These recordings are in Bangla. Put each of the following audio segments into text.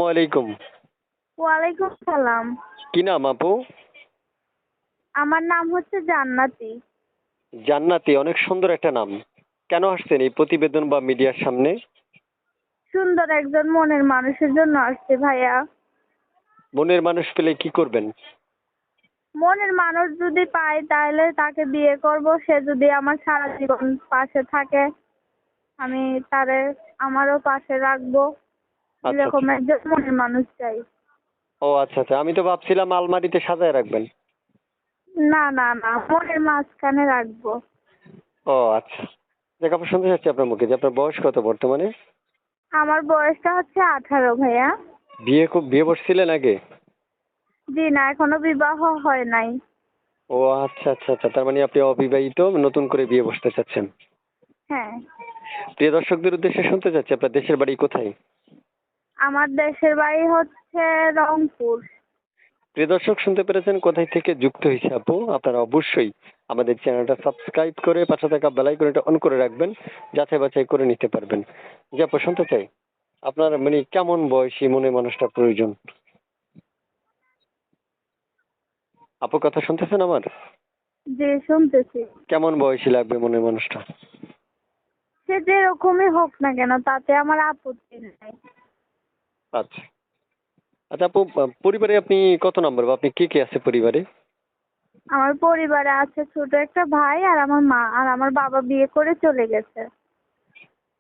ওয়ালাইকুম। ওয়ালাইকুম সালাম। কি নাম আপু? আমার নাম হচ্ছে জান্নাতি। জান্নাতি, অনেক সুন্দর একটা নাম। কেন আসছেন এই প্রতিবেদন বা মিডিয়ার সামনে? সুন্দর একজন মনের মানুষের জন্য আসছে ভাইয়া। মনের মানুষ পেলে কি করবেন? মনের মানুষ যদি পাই তাহলে তাকে বিয়ে করব। সে যদি আমার সারা জীবন পাশে থাকে, আমি তারে আমারও পাশে রাখবো। আচ্ছা এরকম আচ্ছা। একজন মনের মানুষ চাই। ও আচ্ছা আচ্ছা, আমি তো ভাবছিলাম আলমারিতে সাজায় রাখবেন। না না না, মনের মাঝখানে রাখবো। ও আচ্ছা। দেখ আপু, শুনতে চাচ্ছি আপনার মুখে যে আপনার বয়স কত বর্তমানে? আমার বয়সটা হচ্ছে 18 ভাইয়া। বিয়ে করছিলেন আগে? জি না, এখনো বিবাহ হয় নাই। ও আচ্ছা আচ্ছা আচ্ছা, তার মানে আপনি অবিবাহিত, নতুন করে বিয়ে বসতে চাচ্ছেন। হ্যাঁ। প্রিয় দর্শকদের উদ্দেশ্যে শুনতে চাচ্ছি, আপনার দেশের বাড়ি কোথায়? আমার দেশের বাড়ি হচ্ছে রংপুর। প্রিয় দর্শক, শুনতে পেরেছেন কোথায় থেকে যুক্ত হয়েছে আপু। আপনারা অবশ্যই আমাদের চ্যানেলটা সাবস্ক্রাইব করে পাশে থাকা বেল আইকনটা অন করে রাখবেন, যাচাই বাছাই করে নিতে পারবেন। যে আপু, শুনতে চাই আপনার মানে কেমন বয়সী মনে মানুষটা প্রয়োজন? আপু, কথা শুনতেছেন আমার? জি শুনতেছি। কেমন বয়সী লাগবে মনে মানুষটা? সে যেরকমই হোক না কেন তাতে আমার আপত্তি নাই। আচ্ছা আচ্ছা আপু, পরিবারে আপনি কত নম্বর, বা আপনি কে কে আছে পরিবারে? আমার পরিবারে আছে ছোট একটা ভাই আর আমার মা, আর আমার বাবা বিয়ে করে চলে গেছে।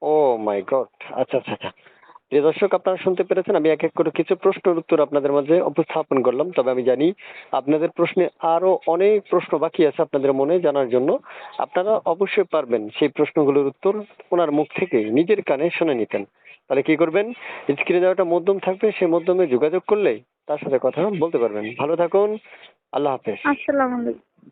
ও মাই গড। আচ্ছা আচ্ছা আচ্ছা। প্রিয় দর্শক, আপনারা শুনতে পেরেছেন, আমি এক এক করে কিছু প্রশ্নের উত্তর আপনাদের মাঝে উপস্থাপন করলাম। তবে আমি জানি আপনাদের প্রশ্নে আরো অনেক প্রশ্ন বাকি আছে আপনাদের মনে জানার জন্য। আপনারা অবশ্যই পারবেন সেই প্রশ্নগুলোর উত্তর ওনার মুখ থেকে নিজের কানে শুনে নিতেন। তাহলে কি করবেন? স্ক্রিনে দেওয়া একটা মাধ্যম থাকবে, সেই মাধ্যমে যোগাযোগ করলে তার সাথে কথা বলতে পারবেন। ভালো থাকুন। আল্লাহ হাফেজ। আসসালামু আলাইকুম।